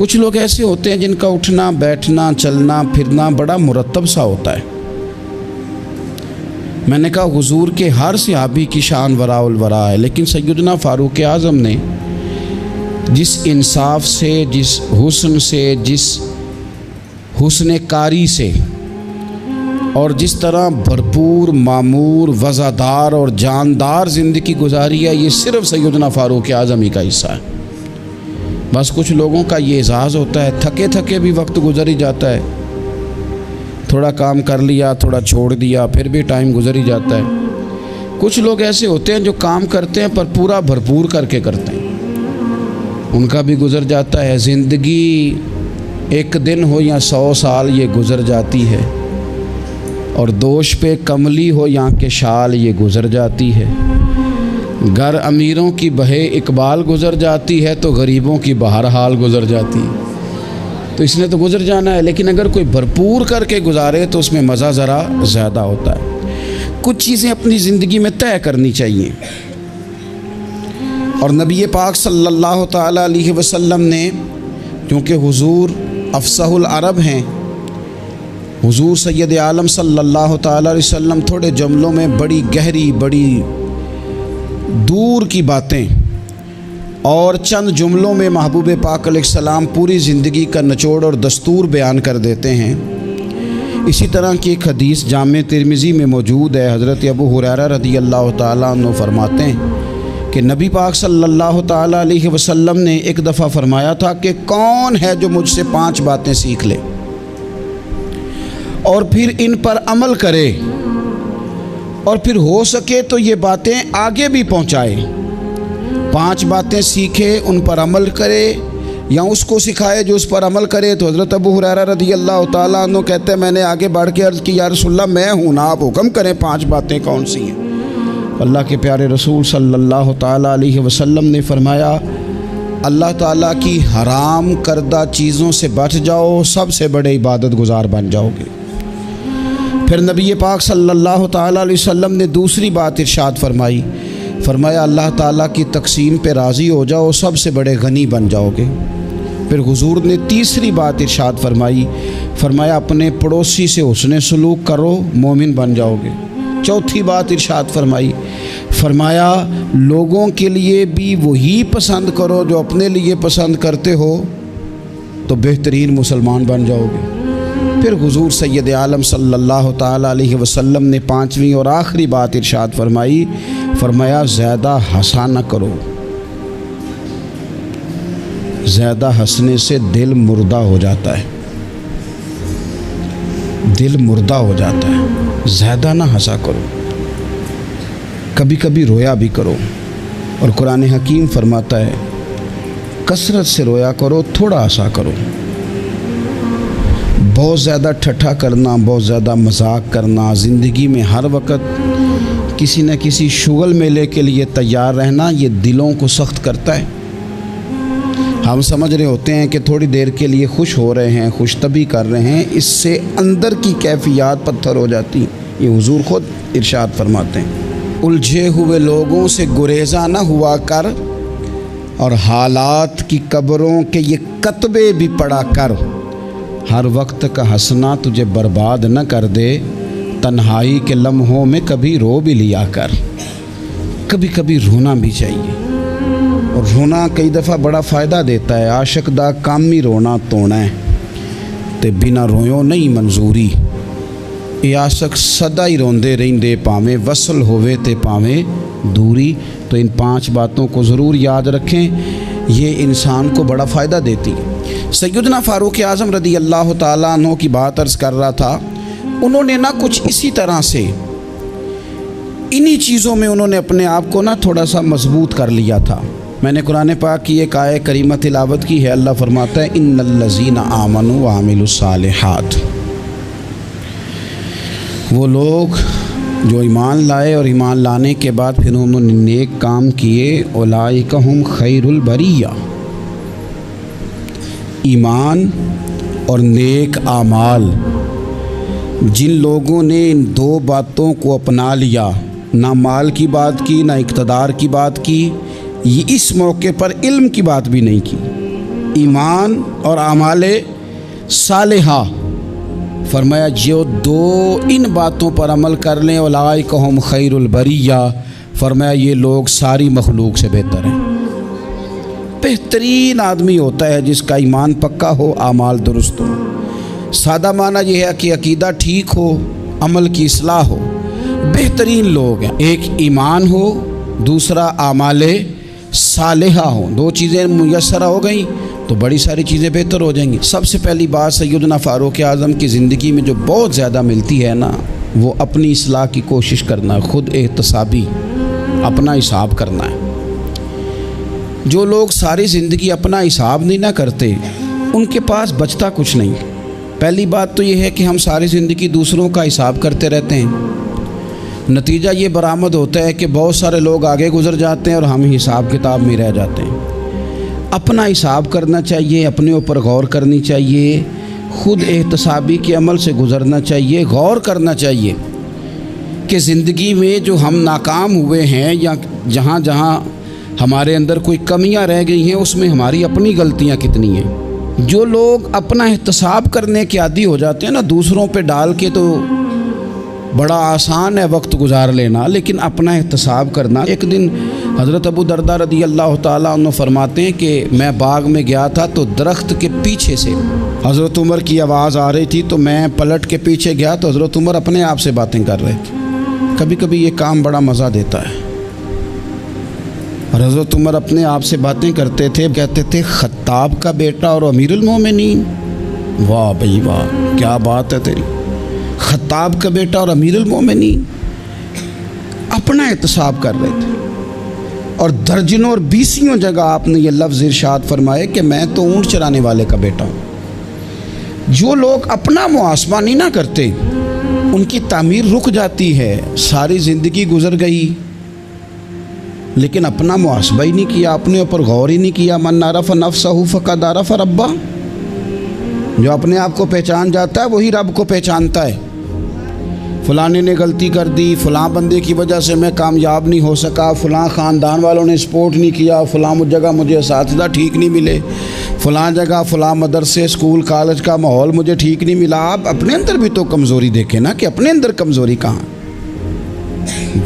कुछ लोग ऐसे होते हैं जिनका उठना बैठना चलना फिरना बड़ा मुरत्तब सा होता है। मैंने कहा हुजूर के हर सहाबी की शान वराउल वरा है, लेकिन सैयदना फारूक आज़म ने जिस इंसाफ से, जिस हुस्न से, जिस हुस्न कारी से और जिस तरह भरपूर मामूर वज़ादार और जानदार ज़िंदगी गुजारी है, ये सिर्फ़ सैयदना फारूक आज़म ही का हिस्सा है। बस कुछ लोगों का ये एजाज़ होता है, थके थके भी वक्त गुजर ही जाता है, थोड़ा काम कर लिया थोड़ा छोड़ दिया फिर भी टाइम गुजर ही जाता है। कुछ लोग ऐसे होते हैं जो काम करते हैं पर पूरा भरपूर करके करते हैं, उनका भी गुजर जाता है। ज़िंदगी एक दिन हो या 100 साल ये गुजर जाती है, और दोष पे कमली हो या के शाल ये गुजर जाती है। घर अमीरों की बहे इकबाल गुजर जाती है, तो गरीबों की बहरहाल गुजर जाती है। तो इसने तो गुजर जाना है, लेकिन अगर कोई भरपूर करके गुजारे तो उसमें मज़ा ज़रा ज़्यादा होता है। कुछ चीज़ें अपनी ज़िंदगी में तय करनी चाहिए, और नबी पाक सल्लल्लाहु ताला अलैहि वसल्लम ने, क्योंकि हुजूर अफ़सहुल अरब हैं, हुजूर सैयद आलम सल्लल्लाहु ताला अलैहि वसल्लम थोड़े जुमलों में बड़ी गहरी, बड़ी दूर की बातें और चंद जुमलों में महबूब पाक अलैहिस्सलाम पूरी ज़िंदगी का निचोड़ और दस्तूर बयान कर देते हैं। इसी तरह की एक हदीस जामे तिरमिज़ी में मौजूद है। हज़रत अबू हुरैरा रज़ी अल्लाह ताला अन्हु फरमाते हैं कि नबी पाक सल्लल्लाहु ताला अलैहि वसल्लम ने एक दफ़ा फरमाया था कि कौन है जो मुझसे 5 बातें सीख ले और फिर इन पर अमल करे, और फिर हो सके तो ये बातें आगे भी पहुंचाए। 5 बातें सीखे, उन पर अमल करे, या उसको सिखाए जो उस पर अमल करे। तो हज़रत अबू हुरैरा रज़ी अल्लाह ताला अन्हु कहते हैं, मैंने आगे बढ़ के अर्ज़ की, या रसूलल्लाह मैं हूँ ना, आप हुक्म करें 5 बातें कौन सी हैं। अल्लाह के प्यारे रसूल सल्लल्लाहु ताला अलैहि वसल्लम ने फरमाया, अल्लाह ताला की हराम करदा चीज़ों से बच जाओ, सबसे बड़े इबादत गुजार बन जाओगे। फिर नबी पाक सल्लल्लाहु ताला अलैहि वसल्लम ने दूसरी बात इरशाद फरमाई, फरमाया अल्लाह ताला की तकसीम पे राज़ी हो जाओ, सबसे बड़े गनी बन जाओगे। फिर हुजूर ने तीसरी बात इरशाद फरमाई, फरमाया अपने पड़ोसी से हुस्ने सलूक करो, मोमिन बन जाओगे। चौथी बात इरशाद फरमाई, फरमाया लोगों के लिए भी वही पसंद करो जो अपने लिए पसंद करते हो, तो बेहतरीन मुसलमान बन जाओगे। फिर हुजूर सैयद आलम सल्लल्लाहु ताला अलैहि वसल्लम ने 5वीं और आखिरी बात इरशाद फरमाई, फरमाया ज़्यादा हंसा न करो, ज़्यादा हंसने से दिल मुर्दा हो जाता है, दिल मुर्दा हो जाता है। ज़्यादा ना हंसा करो, कभी कभी रोया भी करो। और कुरान हकीम फरमाता है कसरत से रोया करो, थोड़ा हंसा करो। बहुत ज़्यादा ठट्ठा करना, बहुत ज़्यादा मजाक करना, ज़िंदगी में हर वक्त किसी न किसी शुगल मेले के लिए तैयार रहना, ये दिलों को सख्त करता है। हम समझ रहे होते हैं कि थोड़ी देर के लिए खुश हो रहे हैं, खुश तभी कर रहे हैं, इससे अंदर की कैफियत पत्थर हो जाती। ये हुजूर खुद इरशाद फरमाते हैं, उलझे हुए लोगों से गुरेज़ा न हुआ कर, और हालात की कब्रों के ये कतबे भी पढ़ा कर। हर वक्त का हंसना तुझे बर्बाद न कर दे, तन्हाई के लम्हों में कभी रो भी लिया कर। कभी कभी रोना भी चाहिए, और रोना कई दफ़ा बड़ा फ़ायदा देता है। आशिक दा काम ही रोना तोना है, ते बिना रोयो नहीं मंजूरी। ये आशिक सदा ही रोंदे रहेंदे, भावें वसल होवे ते भावें दूरी। तो इन 5 बातों को ज़रूर याद रखें, ये इंसान को बड़ा फ़ायदा देती है। सैयदना फ़ारूक आज़म रज़ी अल्लाह ताला अन्हु की बात अर्ज़ कर रहा था, उन्होंने ना कुछ इसी तरह से इन्हीं चीज़ों में उन्होंने अपने आप को ना थोड़ा सा मजबूत कर लिया था। मैंने कुरान पाक की एक आयत करीमा तिलावत की है। अल्लाह फरमाता है, इन्नल्लज़ीना आमनू व आमिलुस्सालिहात, वो लोग जो ईमान लाए और ईमान लाने के बाद फिर उन्होंने नेक काम किए, उलाइका हुम खैरुल बरिया। ईमान और नेक आमाल, जिन लोगों ने इन 2 बातों को अपना लिया, ना माल की बात की ना इक़्तिदार की बात की, ये इस मौके पर इल्म की बात भी नहीं की, ईमान और आमाले सालिहा। फरमाया जो दो इन बातों पर अमल कर लें उलाइका हुम खैरुल बरिया, फरमाया ये लोग सारी मखलूक से बेहतर हैं। बेहतरीन आदमी होता है जिसका ईमान पक्का हो, आमाल दुरुस्त हो। सादा माना यह है कि अकीदा ठीक हो, अमल की इस्लाह हो। बेहतरीन लोग हैं, एक ईमान हो, दूसरा आमाले सालिहा हो। दो चीज़ें मुयस्सर हो गई तो बड़ी सारी चीज़ें बेहतर हो जाएंगी। सबसे पहली बात सैयदना फ़ारूक आज़म की ज़िंदगी में जो बहुत ज़्यादा मिलती है ना, वो अपनी इस्लाह की कोशिश करना, ख़ुद एहतसाबी, अपना हिसाब करना है। जो लोग सारी ज़िंदगी अपना हिसाब नहीं ना करते, उनके पास बचता कुछ नहीं। पहली बात तो ये है कि हम सारी ज़िंदगी दूसरों का हिसाब करते रहते हैं। नतीजा ये बरामद होता है कि बहुत सारे लोग आगे गुजर जाते हैं और हम हिसाब किताब में रह जाते हैं। अपना हिसाब करना चाहिए, अपने ऊपर गौर करनी चाहिए, ख़ुद एहतसाबी के अमल से गुज़रना चाहिए। गौर करना चाहिए कि ज़िंदगी में जो हम नाकाम हुए हैं या जहाँ जहाँ हमारे अंदर कोई कमियां रह गई हैं, उसमें हमारी अपनी गलतियां कितनी हैं। जो लोग अपना एहतसाब करने के आदी हो जाते हैं ना, दूसरों पे डाल के तो बड़ा आसान है वक्त गुजार लेना, लेकिन अपना एहतसाब करना। एक दिन हज़रत अबू दरदा रदी अल्लाह ताला अन्हु फरमाते हैं कि मैं बाग में गया था तो दरख्त के पीछे से हज़रत उमर की आवाज़ आ रही थी, तो मैं पलट के पीछे गया तो हज़रत उमर अपने आप से बातें कर रहे थे। कभी कभी ये काम बड़ा मज़ा देता है। और हज़रत उमर अपने आप से बातें करते थे, कहते थे खत्ताब का बेटा और अमीरुल मोमिनीन। वाह भाई वाह, क्या बात है तेरी, खत्ताब का बेटा और अमीरुल मोमिनीन। अपना एहतसाब कर रहे थे। और दर्जनों और बीसियों जगह आपने ये लफ्ज़ इरशाद फरमाए कि मैं तो ऊँट चराने वाले का बेटा हूँ। जो लोग अपना मुहासबा नहीं ना करते, उनकी तामीर रुक जाती है। सारी ज़िंदगी गुजर गई लेकिन अपना मुहासबा ही नहीं किया, अपने ऊपर गौर ही नहीं किया। मन आरफ़ नफ़्सहु फ़क़द आरफ़ रब्बा। जो अपने आप को पहचान जाता है वही रब को पहचानता है। फ़लाने ने गलती कर दी, फ़लाँ बंदे की वजह से मैं कामयाब नहीं हो सका, फ़लाँ ख़ानदान वालों ने सपोर्ट नहीं किया, फ़लाँ जगह मुझे असातिज़ा ठीक नहीं मिले, फ़लाँ जगह फ़लाँ मदरसे स्कूल कॉलेज का माहौल मुझे ठीक नहीं मिला। आप अपने अंदर भी तो कमज़ोरी देखें ना कि अपने अंदर कमज़ोरी कहाँ।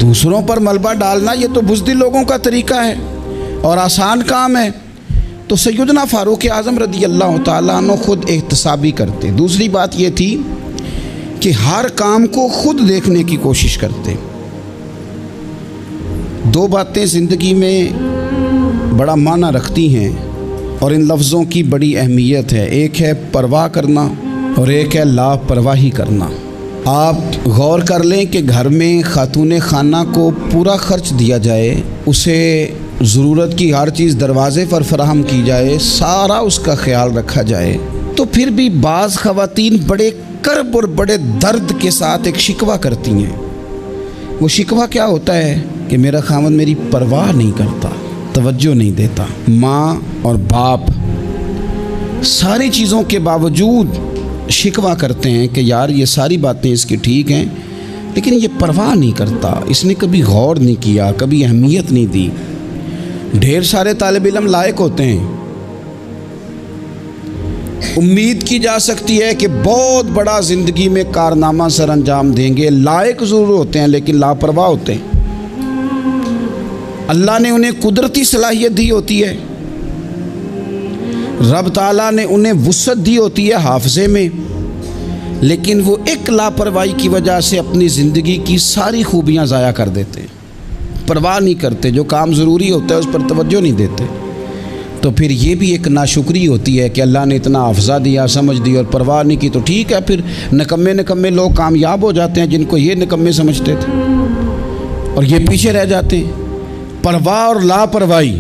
दूसरों पर मलबा डालना ये तो बुज़दिल लोगों का तरीका है और आसान काम है। तो सैयदना फ़ारूक आज़म रदी अल्लाह ताला अन्हु ख़ुद एहतसाबी करते। दूसरी बात ये थी कि हर काम को खुद देखने की कोशिश करते। दो बातें ज़िंदगी में बड़ा माना रखती हैं और इन लफ्ज़ों की बड़ी अहमियत है। एक है परवाह करना और एक है लापरवाही करना। आप गौर कर लें कि घर में खातून खाना को पूरा खर्च दिया जाए, उसे ज़रूरत की हर चीज़ दरवाज़े पर फराहम की जाए, सारा उसका ख्याल रखा जाए, तो फिर भी बाज़ ख़वातीन बड़े कर्ब और बड़े दर्द के साथ एक शिकवा करती हैं। वो शिकवा क्या होता है कि मेरा खामद मेरी परवाह नहीं करता, तवज्जो नहीं देता। माँ और बाप सारी चीज़ों के बावजूद शिकवा करते हैं कि यार ये सारी बातें इसकी ठीक हैं, लेकिन ये परवाह नहीं करता, इसने कभी गौर नहीं किया, कभी अहमियत नहीं दी। ढेर सारे तालिब इल्म लायक होते हैं, उम्मीद की जा सकती है कि बहुत बड़ा ज़िंदगी में कारनामा सर अंजाम देंगे, लायक ज़रूर होते हैं लेकिन लापरवाह होते हैं। अल्लाह ने उन्हें कुदरती सलाहियत दी होती है, रब ताला ने उन्हें वुसअत दी होती है हाफ़ज़े में, लेकिन वो एक लापरवाही की वजह से अपनी ज़िंदगी की सारी खूबियाँ ज़ाया कर देते हैं। परवाह नहीं करते, जो काम ज़रूरी होता है उस पर तवज्जो नहीं देते। तो फिर ये भी एक नाशुक्री होती है कि अल्लाह ने इतना हाफ़ज़ा दिया, समझ दी और परवाह नहीं की। तो ठीक है, फिर निकम्मे लोग कामयाब हो जाते हैं जिनको ये निकम्मे समझते थे, और ये पीछे रह जाते हैं। परवाह और लापरवाही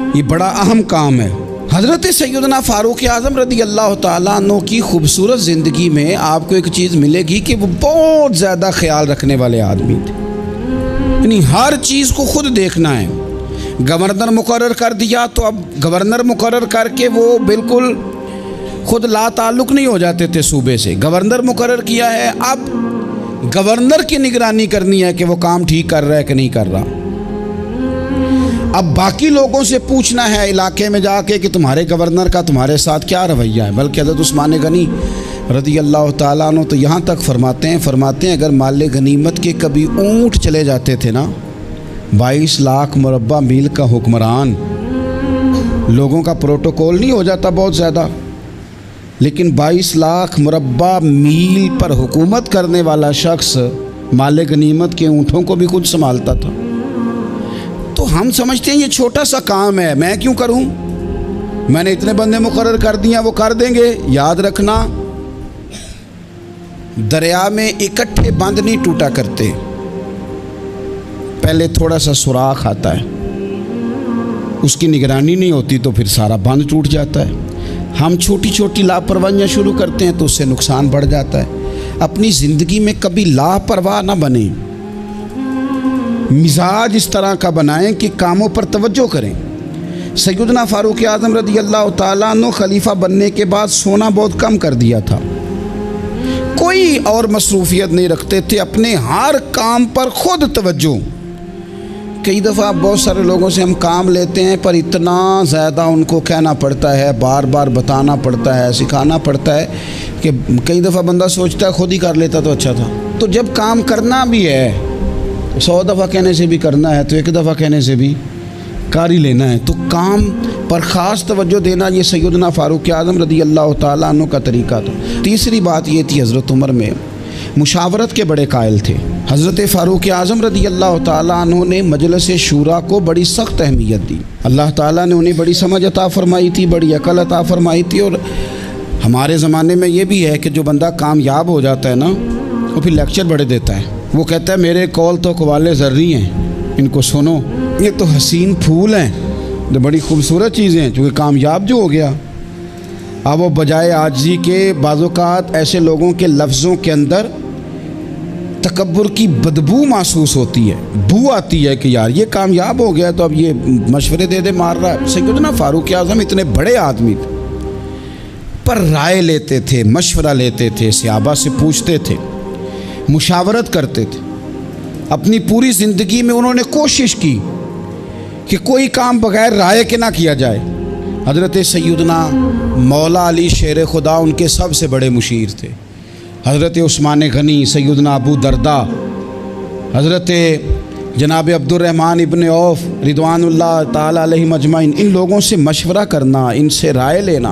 ये बड़ा अहम काम है। हज़रत सैयदना फ़ारूक आज़म रदी अल्लाह ताला अन्हु की खूबसूरत ज़िंदगी में आपको एक चीज़ मिलेगी कि वो बहुत ज़्यादा ख्याल रखने वाले आदमी थे। यानी हर चीज़ को खुद देखना है। गवर्नर मुकर्रर कर दिया तो अब गवर्नर मुकर्रर करके वो बिल्कुल खुद ला ताल्लुक़ नहीं हो जाते थे सूबे से। गवर्नर मुकर्रर किया है, अब गवर्नर की निगरानी करनी है कि वो काम ठीक कर रहा है कि नहीं कर रहा। अब बाकी लोगों से पूछना है इलाके में जाके कि तुम्हारे गवर्नर का तुम्हारे साथ क्या रवैया है। बल्कि हज़रत उस्मान गनी रज़ी अल्लाह ताला अन्हु तो यहाँ तक फरमाते हैं अगर माल गनीमत के कभी ऊँट चले जाते थे ना, 22 लाख मुरब्बा मील का हुक्मरान, लोगों का प्रोटोकॉल नहीं हो जाता बहुत ज़्यादा, लेकिन 22 लाख मुरब्बा मील पर हुकूमत करने वाला शख्स माल गनीमत के ऊँटों को भी खुद संभालता था। तो हम समझते हैं ये छोटा सा काम है, मैं क्यों करूं, मैंने इतने बंदे मुकर्रर कर दिया, वो कर देंगे। याद रखना, दरिया में इकट्ठे बांध नहीं टूटा करते, पहले थोड़ा सा सुराख आता है, उसकी निगरानी नहीं होती तो फिर सारा बांध टूट जाता है। हम छोटी छोटी लापरवाहियाँ शुरू करते हैं तो उससे नुकसान बढ़ जाता है। अपनी ज़िंदगी में कभी लापरवाह ना बने, मिजाज इस तरह का बनाएं कि कामों पर तवज्जो करें। सैयदना फ़ारूक आज़म रज़ी अल्लाह ताला अन्हु खलीफा बनने के बाद सोना बहुत कम कर दिया था, कोई और मसरूफियत नहीं रखते थे, अपने हर काम पर खुद तवज्जो। कई दफ़ा बहुत सारे लोगों से हम काम लेते हैं पर इतना ज़्यादा उनको कहना पड़ता है, बार बार बताना पड़ता है, सिखाना पड़ता है कि कई दफ़ा बंदा सोचता है खुद ही कर लेता तो अच्छा था। तो जब काम करना भी है, 100 दफ़ा कहने से भी करना है तो एक दफ़ा कहने से भी कर ही लेना है। तो काम पर ख़ास तवज्जो देना ये सैयदना फ़ारूक आज़म रज़ी अल्लाह ताला अन्हु का तरीका था। तीसरी बात ये थी, हज़रत उमर में मुशावरत के बड़े कायल थे। हज़रत फ़ारूक आज़म रज़ी अल्लाह ताला अन्हु ने मजलिस शूरा को बड़ी सख्त अहमियत दी। अल्लाह ताला ने उन्हें बड़ी समझ अता फ़रमाई थी, बड़ी अकल अता फ़रमाई थी। और हमारे ज़माने में ये भी है कि जो बंदा कामयाब हो जाता है ना, वो फिर लेक्चर बड़े देता है। वो कहता है मेरे कौल तो कवाले ज़र्री हैं, इनको सुनो, ये तो हसीन फूल हैं, तो बड़ी खूबसूरत चीज़ें हैं, चूँकि कामयाब जो हो गया। अब वो बजाय आजिज़ी के बाज़ौक़ात ऐसे लोगों के लफ्ज़ों के अंदर तकब्बुर की बदबू महसूस होती है, बू आती है कि यार ये कामयाब हो गया तो अब ये मशवरे दे मार रहा है। सैयदना फ़ारूक आज़म इतने बड़े आदमी थे पर राय लेते थे, मशवरा लेते थे, सहाबा से पूछते थे, मुशावरत करते थे। अपनी पूरी ज़िंदगी में उन्होंने कोशिश की कि कोई काम बग़ैर राय के ना किया जाए। हज़रत सैयदना मौला अली शेर खुदा उनके सबसे बड़े मुशीर थे। हज़रत उस्मान गनी, सैयदना अबू दरदा, हज़रत जनाब अब्दुर्रहमान इब्न औफ रिदवानुल्लाह ताला अलैहिम अजमाइन, इन लोगों से मशवरा करना, इनसे राय लेना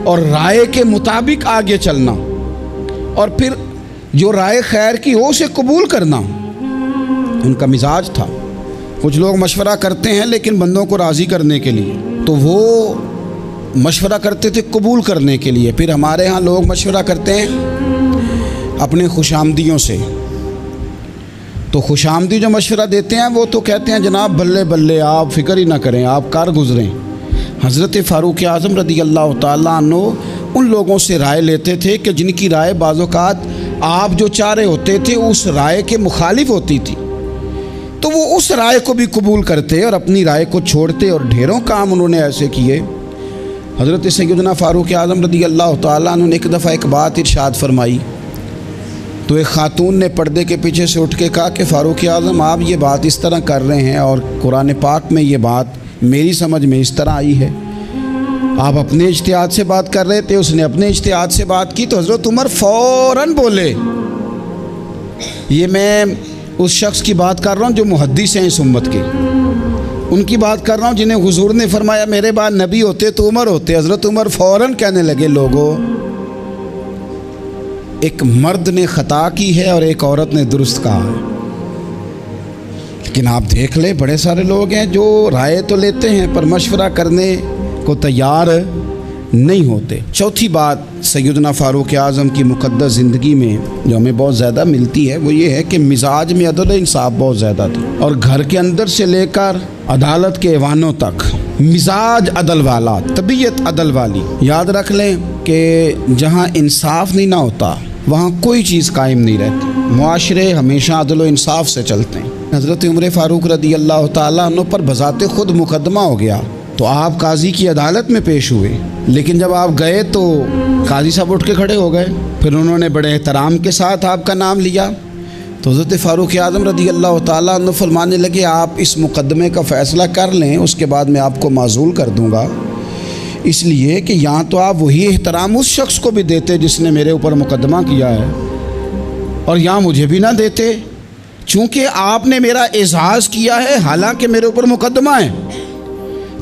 और राय के मुताबिक आगे चलना, और फिर जो राय खैर की हो उसे कबूल करना उनका मिजाज था। कुछ लोग मशवरा करते हैं लेकिन बंदों को राज़ी करने के लिए, तो वो मशवरा करते थे कबूल करने के लिए। फिर हमारे यहाँ लोग मशवरा करते हैं अपने खुशामदियों से, तो खुशामदी जो मशवरा देते हैं वो तो कहते हैं जनाब बल्ले बल्ले, आप फ़िक्र ही ना करें, आप कार गुज़रें। हज़रत फ़ारूक आज़म रज़ी अल्लाह ताला अन्हु उन लोगों से राय लेते थे कि जिनकी राय बाज़ौक़ात आप जो चाह रहे होते थे उस राय के मुखालिफ होती थी, तो वो उस राय को भी कबूल करते और अपनी राय को छोड़ते। और ढेरों काम उन्होंने ऐसे किए। हज़रत सैयदना फ़ारूक आज़म रज़ी अल्लाह ताला अन्हु ने एक दफ़ा एक बात इरशाद फरमाई, तो एक ख़ातून ने पर्दे के पीछे से उठ के कहा कि फ़ारूक आज़म आप ये बात इस तरह कर रहे हैं और कुरान पाक में ये बात मेरी समझ में इस तरह आई है, आप अपने इज्तिहाद से बात कर रहे थे, उसने अपने इज्तिहाद से बात की। तो हज़रत उमर फ़ौरन बोले, ये मैं उस शख्स की बात कर रहा हूँ जो मुहद्दिस हैं इस उम्मत के, उनकी बात कर रहा हूँ जिन्हें हुजूर ने फरमाया मेरे बाद नबी होते तो उमर होते। हज़रत उमर फ़ौरन कहने लगे, लोगों, एक मर्द ने ख़ता की है और एक औरत ने दुरुस्त कहा है। लेकिन आप देख लें, बड़े सारे लोग हैं जो राय तो लेते हैं पर मशवरा करने को तैयार नहीं होते। चौथी बात सैयदना फ़ारूक आज़म की मुक़द्दस ज़िंदगी में जो हमें बहुत ज़्यादा मिलती है वो ये है कि मिजाज में अदल इंसाफ बहुत ज़्यादा था, और घर के अंदर से लेकर अदालत के ऐवानों तक मिजाज अदल वाला, तबीयत अदल वाली। याद रख लें कि जहाँ इंसाफ नहीं ना होता वहाँ कोई चीज़ कायम नहीं रहती। मुआशरे हमेशा अदल व इंसाफ से चलते हैं। हज़रत उमर फ़ारूक रज़ी अल्लाह ताला अन्हु पर बज़ाते ख़ुद मुकदमा हो गया तो आप काजी की अदालत में पेश हुए, लेकिन जब आप गए तो काजी साहब उठ के खड़े हो गए। फिर उन्होंने बड़े एहतराम के साथ आपका नाम लिया, तो हज़रत फ़ारूक आज़म रज़ी अल्लाह ताला अन्हु फरमाने लगे, आप इस मुकदमे का फ़ैसला कर लें, उसके बाद मैं आपको माज़ूल कर दूँगा, इसलिए कि यहाँ तो आप वही एहतराम उस शख्स को भी देते जिसने मेरे ऊपर मुकदमा किया है, और यहाँ मुझे भी ना देते, चूँकि आपने मेरा एजाज़ किया है हालांकि मेरे ऊपर मुकदमा है,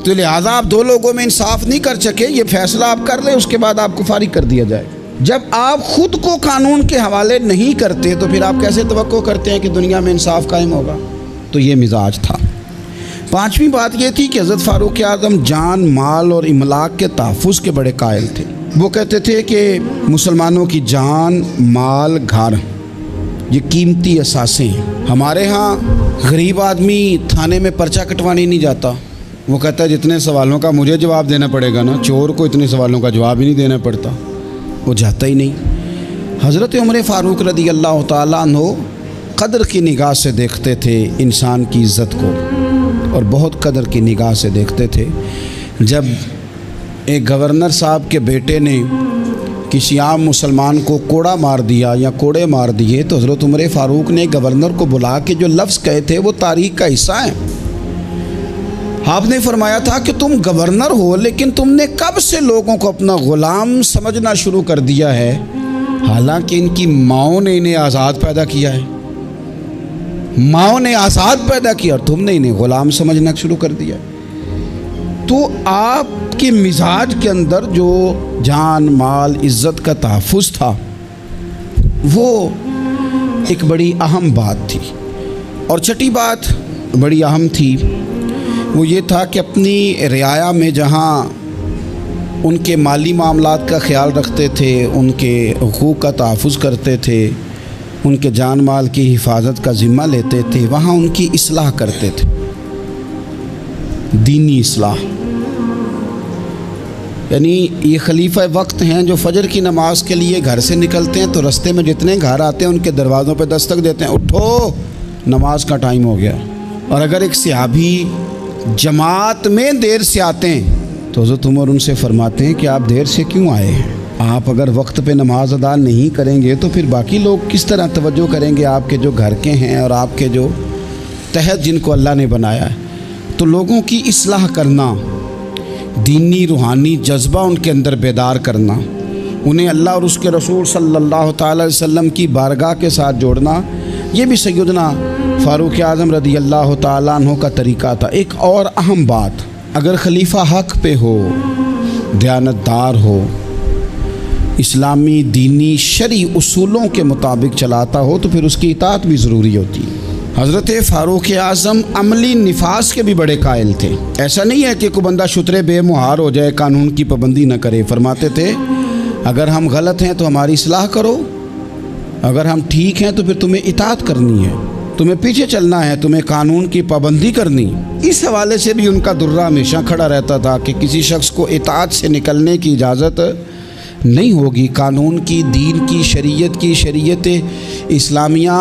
तो लिहाजा आप दो लोगों में इंसाफ नहीं कर सके, ये फ़ैसला आप कर लें, उसके बाद आपको फारिग कर दिया जाए। जब आप ख़ुद को कानून के हवाले नहीं करते तो फिर आप कैसे तवक्को करते हैं कि दुनिया में इंसाफ कायम होगा। तो ये मिजाज था। पाँचवीं बात ये थी कि हज़रत फ़ारूक आज़म जान, माल और इमलाक के तहफ़्फ़ुज़ के बड़े कायल थे। वो कहते थे कि मुसलमानों की जान, माल, घर ये कीमती असासें हैं। हमारे यहाँ गरीब आदमी थाने में पर्चा कटवाने नहीं जाता, वो कहता है जितने सवालों का मुझे जवाब देना पड़ेगा ना, चोर को इतने सवालों का जवाब ही नहीं देना पड़ता, वो जाता ही नहीं। हज़रत उमर फ़ारूक रज़ी अल्लाह ताला अन्हु क़द्र की निगाह से देखते थे इंसान की इज़्ज़त को, और बहुत कदर की निगाह से देखते थे। जब एक गवर्नर साहब के बेटे ने किसी आम मुसलमान को कोड़ा मार दिया या कोड़े मार दिए, तो हज़रत उमर फ़ारूक ने गवर्नर को बुला के जो लफ्ज़ कहे थे वो तारीख़ का हिस्सा है। आपने फरमाया था कि तुम गवर्नर हो, लेकिन तुमने कब से लोगों को अपना ग़ुलाम समझना शुरू कर दिया है, हालांकि इनकी माओं ने इन्हें आज़ाद पैदा किया है। माओं ने आज़ाद पैदा किया और तुमने इन्हें ग़ुलाम समझना शुरू कर दिया। तो आपके मिजाज के अंदर जो जान, माल, इज़्ज़त का तहफ़्फ़ुज़ था वो एक बड़ी अहम बात थी। और छठी बात बड़ी अहम थी, वो ये था कि अपनी रियाया में जहाँ उनके माली मामलात का ख्याल रखते थे, उनके हुकूक का तहफ़्फ़ुज़ करते थे, उनके जान माल की हिफाजत का ज़िम्मा लेते थे, वहाँ उनकी इस्लाह करते थे, दीनी इस्लाह। यानी ये खलीफा वक्त हैं जो फ़जर की नमाज़ के लिए घर से निकलते हैं तो रास्ते में जितने घर आते हैं उनके दरवाज़ों पे दस्तक देते हैं, उठो नमाज का टाइम हो गया। और अगर एक सहाबी जमात में देर से आते हैं तो हज़रत उमर उनसे फरमाते हैं कि आप देर से क्यों आए हैं? आप अगर वक्त पे नमाज अदा नहीं करेंगे तो फिर बाकी लोग किस तरह तवज्जो करेंगे आपके जो घर के हैं और आपके जो तहत जिनको अल्लाह ने बनाया है। तो लोगों की इस्लाह करना, दीनी रूहानी जज्बा उनके अंदर बेदार करना, उन्हें अल्लाह और उसके रसूल सल्लल्लाहु ताला अलैहि वसल्लम की बारगाह के साथ जोड़ना, ये भी सैयदना फ़ारूक आज़म रज़ी अल्लाह ताला अन्हु का तरीक़ा था। एक और अहम बात, अगर खलीफा हक़ पे हो, दयानतदार हो, इस्लामी दीनी शरई उसूलों के मुताबिक चलाता हो तो फिर उसकी इताअत भी ज़रूरी होती है। हज़रत फ़ारूक आज़म अमली निफास के भी बड़े कायल थे। ऐसा नहीं है कि कोई बंदा शुतरे बेमुहार हो जाए, कानून की पाबंदी न करे। फरमाते थे अगर हम गलत हैं तो हमारी इस्लाह करो, अगर हम ठीक हैं तो फिर तुम्हें इताअत करनी है, तुम्हें पीछे चलना है, तुम्हें कानून की पाबंदी करनी। इस हवाले से भी उनका दुर्रा हमेशा खड़ा रहता था कि किसी शख्स को इताअत से निकलने की इजाज़त नहीं होगी। कानून की, दीन की, शरीयत इस्लामिया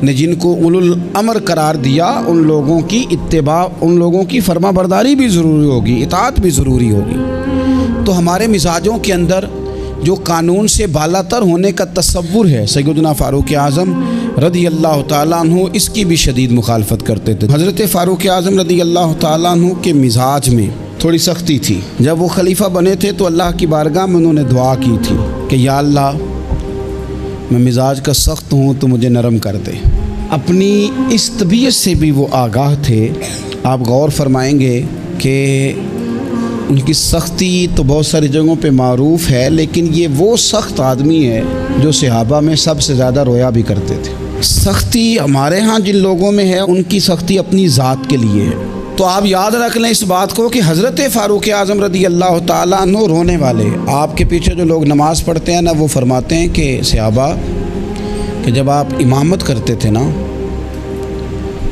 ने जिनको उलुल अमर करार दिया, उन लोगों की इत्तिबा, उन लोगों की फर्मा बरदारी भी ज़रूरी होगी, इताअत भी ज़रूरी होगी। तो हमारे मिजाजों के अंदर जो कानून से बालातर होने का तसव्वुर है, सैयदना फ़ारूक आज़म रज़ी अल्लाह ताला अन्हु इसकी भी शदीद मुखालफत करते थे। हज़रत फ़ारूक आज़म रज़ी अल्लाह ताला अन्हु के मिजाज में थोड़ी सख्ती थी। जब वो खलीफा बने थे तो अल्लाह की बारगाह में उन्होंने दुआ की थी कि या अल्लाह मैं मिजाज का सख्त हूँ तो मुझे नरम कर दे। अपनी इस तबीयत से भी वो आगाह थे। आप गौर फरमाएंगे कि उनकी सख्ती तो बहुत सारी जगहों पे मारूफ़ है, लेकिन ये वो सख्त आदमी है जो सहाबा में सबसे ज़्यादा रोया भी करते थे। सख्ती हमारे यहाँ जिन लोगों में है उनकी सख्ती अपनी ज़ात के लिए है। तो आप याद रख लें इस बात को कि हज़रत फ़ारूक आज़म रज़ी अल्लाह ताला अन्हु रोने वाले, आपके पीछे जो लोग नमाज़ पढ़ते हैं ना, वो फरमाते हैं कि सहाबा कि जब आप इमामत करते थे ना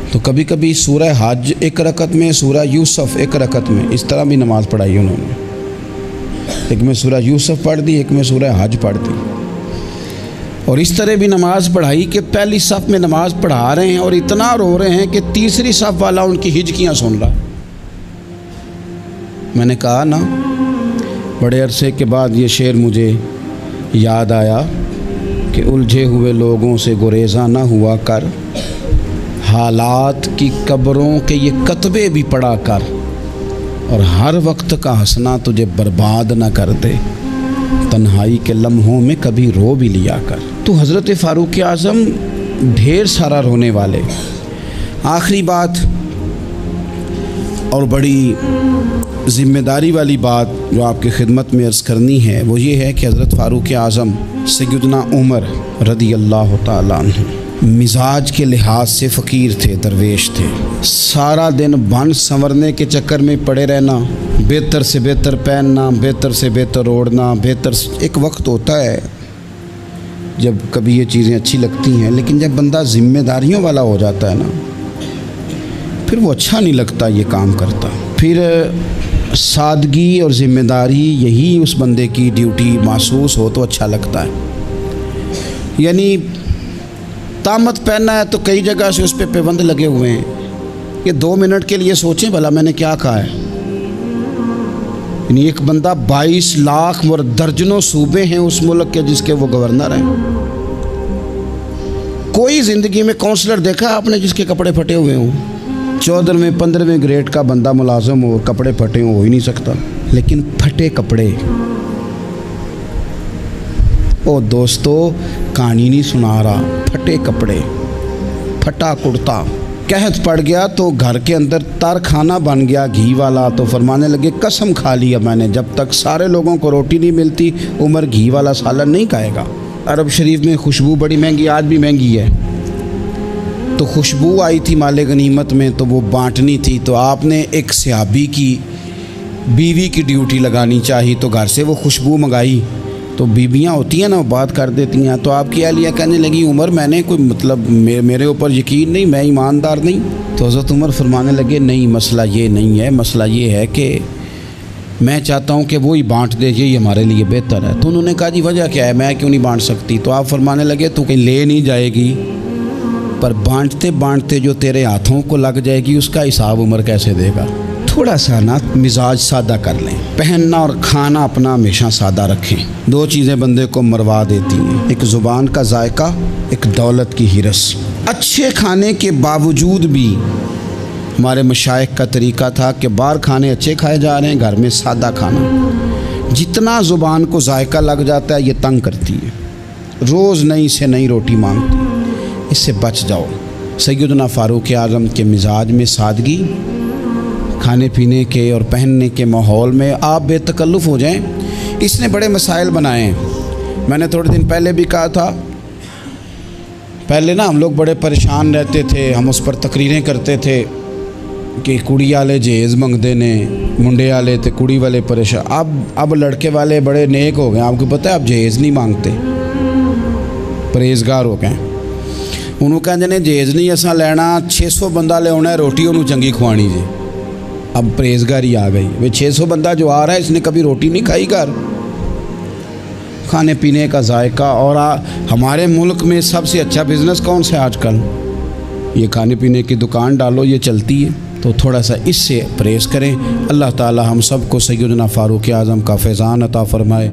तो कभी कभी सूरह हज एक रकत में, सूरह यूसुफ एक रकत में, इस तरह भी नमाज़ पढ़ाई उन्होंने। एक में सूरह यूसुफ पढ़ दी, एक में सूरह हज पढ़ दी, और इस तरह भी नमाज़ पढ़ाई कि पहली सफ़ में नमाज़ पढ़ा रहे हैं और इतना रो रहे हैं कि तीसरी सफ़ वाला उनकी हिजकियाँ सुन रहा। मैंने कहा ना, बड़े अरसे के बाद ये शेर मुझे याद आया कि उलझे हुए लोगों से गुरेज़ा ना हुआ कर, हालात की कब्रों के ये कतबे भी पढ़ा कर, और हर वक्त का हंसना तुझे बर्बाद ना कर दे, तन्हाई के लम्हों में कभी रो भी लिया कर। तो हज़रत फ़ारूक आज़म ढेर सारा रोने वाले। आखिरी बात और बड़ी ज़िम्मेदारी वाली बात जो आपकी खिदमत में अर्ज़ करनी है वो ये है कि हज़रत फ़ारूक आज़म सैयदना उमर रदी अल्लाह ताला अन्हु मिजाज के लिहाज से फ़कीर थे, दरवेश थे। सारा दिन बन संवरने के चक्कर में पड़े रहना, बेहतर से बेहतर पहनना, बेहतर से बेहतर ओढ़ना, बेहतर से एक वक्त होता है जब कभी ये चीज़ें अच्छी लगती हैं, लेकिन जब बंदा ज़िम्मेदारियों वाला हो जाता है ना, फिर वो अच्छा नहीं लगता ये काम करता। फिर सादगी और ज़िम्मेदारी यही उस बंदे की ड्यूटी महसूस हो तो अच्छा लगता है। यानी तामत पहनना है तो कई जगह से उस पर पाबंद लगे हुए हैं। ये 2 मिनट के लिए सोचें भला मैंने क्या कहा है। यानी एक बंदा 22 लाख और दर्जनों सूबे हैं उस मुल्क के जिसके वो गवर्नर हैं। कोई ज़िंदगी में काउंसलर देखा आपने जिसके कपड़े फटे हुए हों? 14वें 15वें ग्रेड का बंदा मुलाजिम हो, कपड़े फटे हो ही नहीं सकता। लेकिन फटे कपड़े, ओ दोस्तों कहानी नहीं सुना रहा, फटे कपड़े, फटा कुर्ता, कहत पड़ गया तो घर के अंदर तार खाना बन गया घी वाला। तो फरमाने लगे कसम खा लिया मैंने, जब तक सारे लोगों को रोटी नहीं मिलती उमर घी वाला सालन नहीं खाएगा। अरब शरीफ में खुशबू बड़ी महंगी, आज भी महंगी है। तो खुशबू आई थी माले गनीमत में, तो वो बांटनी थी। तो आपने एक सहाबी की बीवी की ड्यूटी लगानी चाहिए, तो घर से वो खुशबू मंगाई। तो बीबियाँ होती हैं ना, वो बात कर देती हैं। तो आपकी अहलिया कहने लगी उमर मैंने कोई मतलब मेरे ऊपर यकीन नहीं, मैं ईमानदार नहीं। तो हज़रत उमर फरमाने लगे नहीं, मसला ये नहीं है, मसला ये है कि मैं चाहता हूँ कि वो ही बांट दे, यही हमारे लिए बेहतर है। तो उन्होंने कहा जी वजह क्या है, मैं क्यों नहीं बांट सकती? तो आप फरमाने लगे तू कहीं ले नहीं जाएगी, पर बांटते बांटते जो तेरे हाथों को लग जाएगी उसका हिसाब उमर कैसे देगा? थोड़ा सा ना मिजाज सादा कर लें, पहनना और खाना अपना हमेशा सादा रखें। 2 चीज़ें बंदे को मरवा देती हैं, एक ज़ुबान का जायका, एक दौलत की हिरस। अच्छे खाने के बावजूद भी हमारे मशाइख का तरीका था कि बाहर खाने अच्छे खाए जा रहे हैं, घर में सादा खाना। जितना ज़ुबान को जायका लग जाता है ये तंग करती है, रोज़ नई से नई रोटी मांगती, इससे बच जाओ। सैयदना फ़ारूक आज़म के मिजाज में सादगी, खाने पीने के और पहनने के माहौल में आप बेतकल्लुफ़ हो जाएं। इसने बड़े मसाइल बनाए हैं। मैंने थोड़े दिन पहले भी कहा था, पहले ना हम लोग बड़े परेशान रहते थे, हम उस पर तकरीरें करते थे कि कुड़ी वाले जहेज़ मंगते ने, मुंडे वाले तो कुड़ी वाले परेशान। अब लड़के वाले बड़े नेक हो गए, आपको पता है अब जहेज़ नहीं मांगते, परहेजगार हो गए। उन्होंने कहते ने जहेज़ नहीं असा लेना, 600 बंदा ले आना, रोटी उन्होंने चंगी खुआनी जी। अब परहेजगारी आ गई, वे 600 बंदा जो आ रहा है इसने कभी रोटी नहीं खाई घर। खाने पीने का जायका। और हमारे मुल्क में सबसे अच्छा बिज़नेस कौन सा है आजकल? ये खाने पीने की दुकान डालो, ये चलती है। तो थोड़ा सा इससे परहेज़ करें। अल्लाह ताला हम सबको सैयदना फ़ारूक आज़म का फैज़ान अता फ़रमाए।